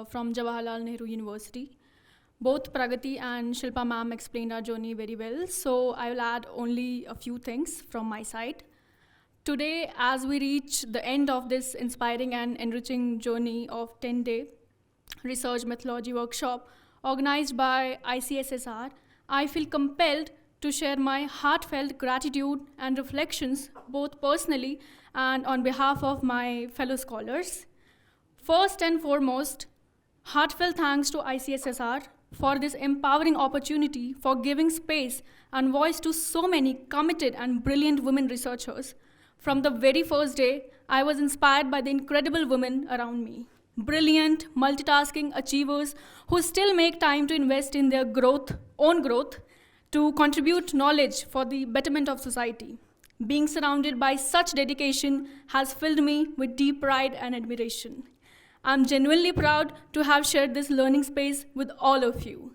from Jawaharlal Nehru University. Both Pragati and Shilpa ma'am explained our journey very well, so I will add only a few things from my side. Today, as we reach the end of this inspiring and enriching journey of 10-day research methodology workshop organized by ICSSR, I feel compelled to share my heartfelt gratitude and reflections both personally and on behalf of my fellow scholars. First and foremost, heartfelt thanks to ICSSR for this empowering opportunity for giving space and voice to so many committed and brilliant women researchers. From the very first day, I was inspired by the incredible women around me. Brilliant, multitasking achievers who still make time to invest in their own growth, to contribute knowledge for the betterment of society. Being surrounded by such dedication has filled me with deep pride and admiration. I'm genuinely proud to have shared this learning space with all of you.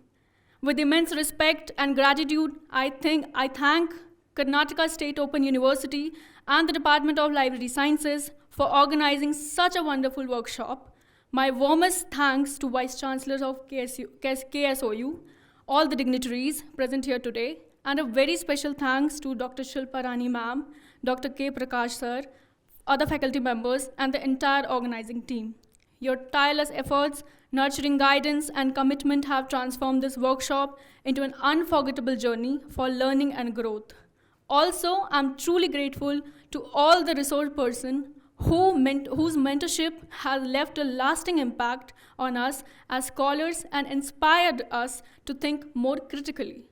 With immense respect and gratitude, I thank Karnataka State Open University and the Department of Library Sciences for organizing such a wonderful workshop. My warmest thanks to Vice Chancellors of KSOU, all the dignitaries present here today, and a very special thanks to Dr. Shilpa Rani ma'am, Dr. K. Prakash sir, other faculty members, and the entire organizing team. Your tireless efforts, nurturing guidance, and commitment have transformed this workshop into an unforgettable journey for learning and growth. Also, I'm truly grateful to all the resource persons whose mentorship has left a lasting impact on us as scholars and inspired us to think more critically.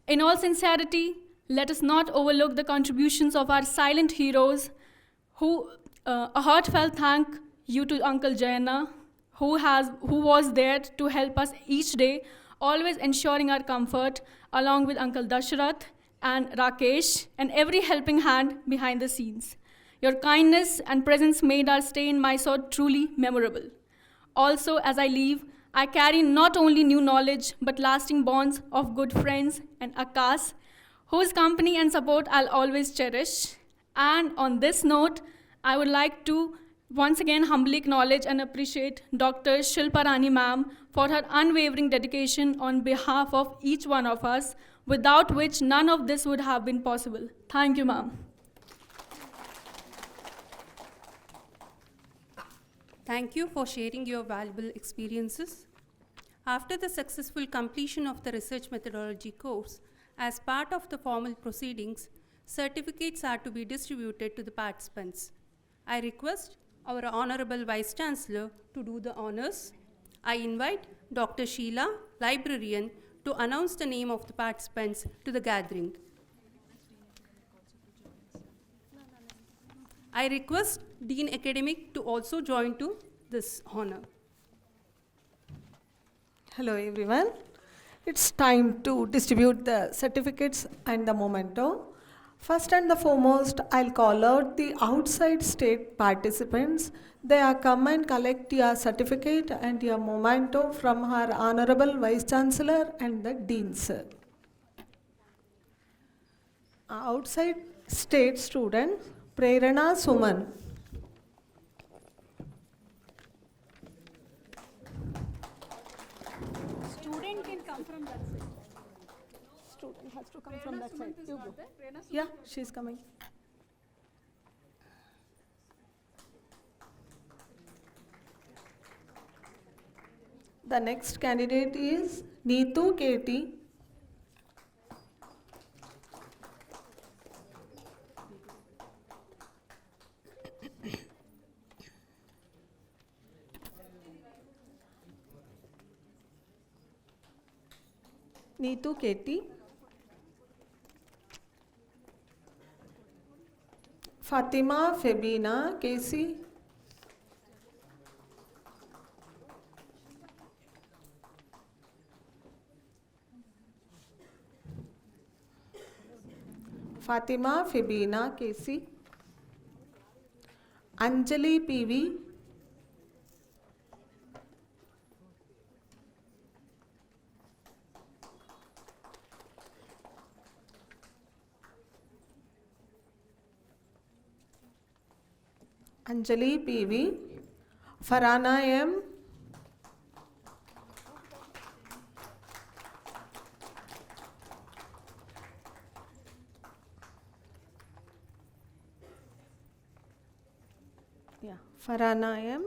In all sincerity, let us not overlook the contributions of our silent heroes, a heartfelt thank you to Uncle Jayana, who was there to help us each day, always ensuring our comfort, along with Uncle Dashrath and Rakesh, and every helping hand behind the scenes. Your kindness and presence made our stay in Mysore truly memorable. Also, as I leave, I carry not only new knowledge, but lasting bonds of good friends and Akas, whose company and support I'll always cherish. And on this note, I would like to once again humbly acknowledge and appreciate Dr. Shilpa Rani ma'am for her unwavering dedication on behalf of each one of us, without which none of this would have been possible. Thank you, ma'am. Thank you for sharing your valuable experiences. After the successful completion of the research methodology course, as part of the formal proceedings, certificates are to be distributed to the participants. I request our Honorable Vice Chancellor to do the honors. I invite Dr. Sheila, librarian, to announce the name of the participants to the gathering. I request Dean Academic to also join to this honor. Hello everyone. It's time to distribute the certificates and the memento. First and the foremost, I'll call out the outside state participants. They are come and collect your certificate and your memento from our Honorable Vice Chancellor and the Dean sir. Outside state student, Prerana Suman. Student can come from that side. Student has to come from that side. You go. Yeah, she's coming. The next candidate is Neetu Katie. Neetu Katie. Fatima Febina Casey. Fatima Febina Casey. Anjali PV. Anjali PV, Farhana M, Yeah. Farhana M.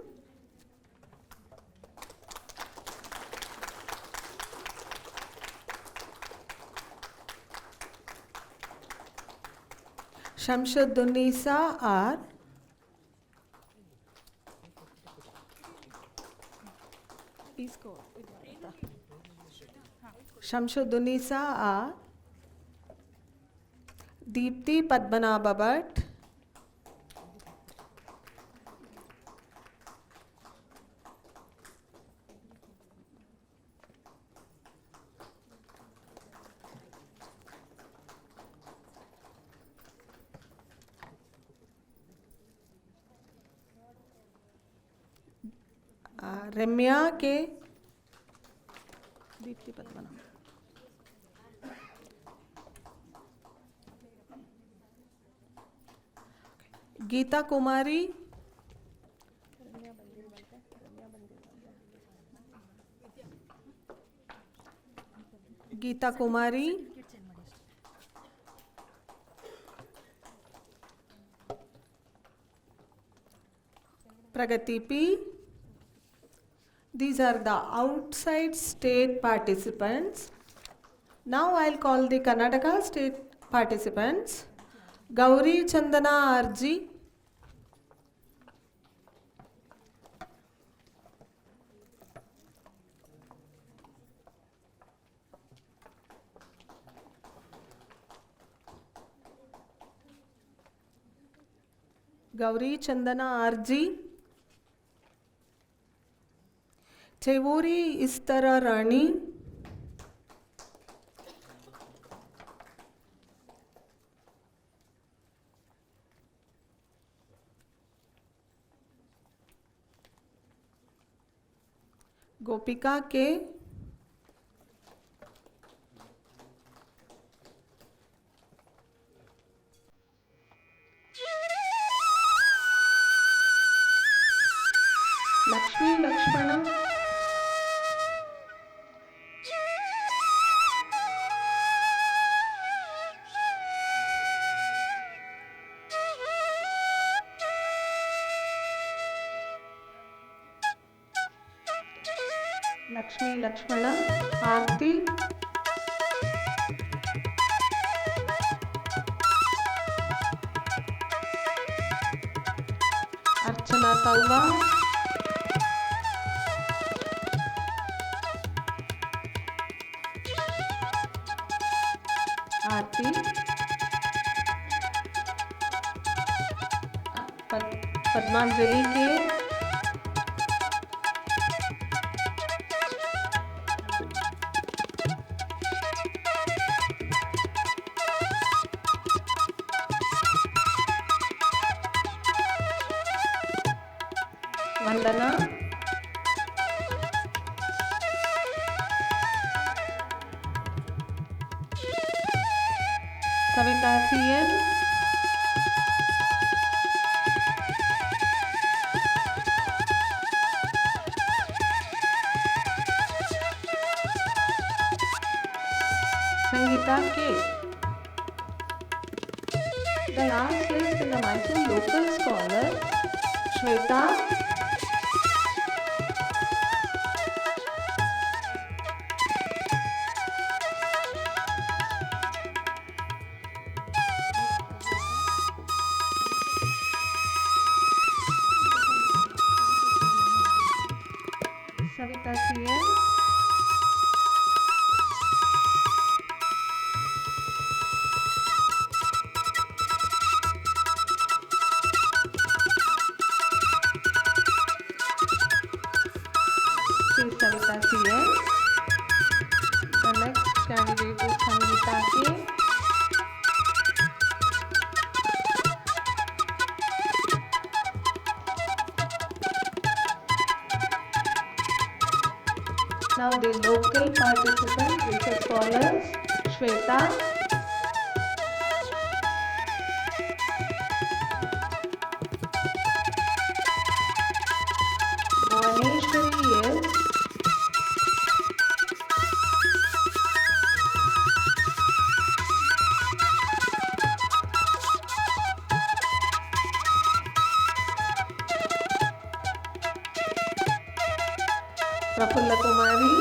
Shamsuddunisa R. Shamsuddunisa R. Deepthi Padmanabha Bhatt. Ramya K. Deepthi Padmanabha. Geeta Kumari. Geeta Kumari. Pragati P. These are the outside state participants. Now I'll call the Karnataka state participants. Gauri Chandana RG. Gauri Chandana RG. Chevuri Istara Rani. Gopika K. Lakshmi Lakshmana. Lakshmi Lakshmana. Aarti. Archana Talva. Aarti. Padmanjali K. Vandana. Savita CN. Sangeeta K. The last list in the Mysore local scholar, Shweta. Savita CN. Savita CN. The next candidate is Sangeeta K. Now the local participant is as follows: Shweta, Bhuvaneshwari S. Prafulla Kumari,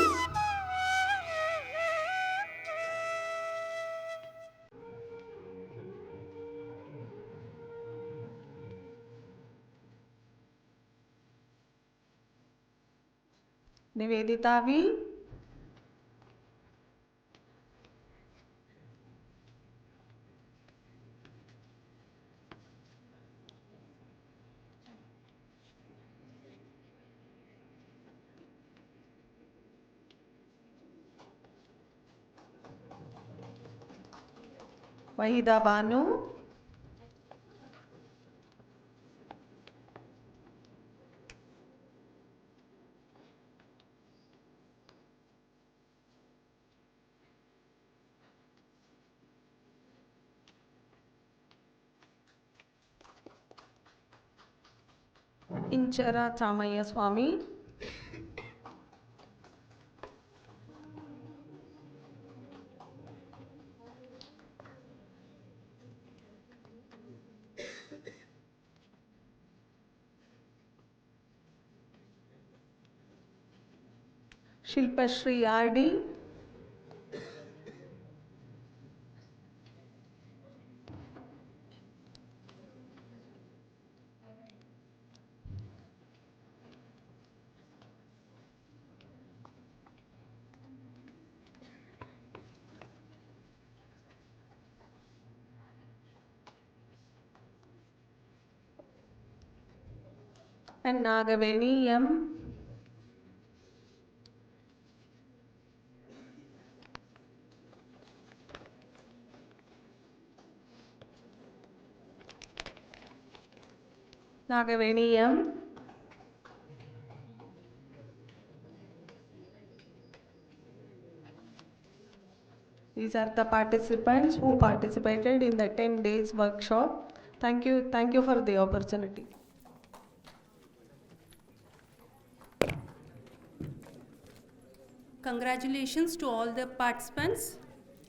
Nivedita V, Wahida Banu, Inchara Chamaya Swami, Shilpa Shri RD, and Nagaveni M. Nagaveni M. These are the participants who participated in the 10 days workshop. Thank you for the opportunity. Congratulations to all the participants.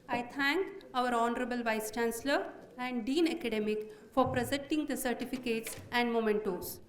I thank our Honorable Vice Chancellor and Dean Academic for presenting the certificates and mementos.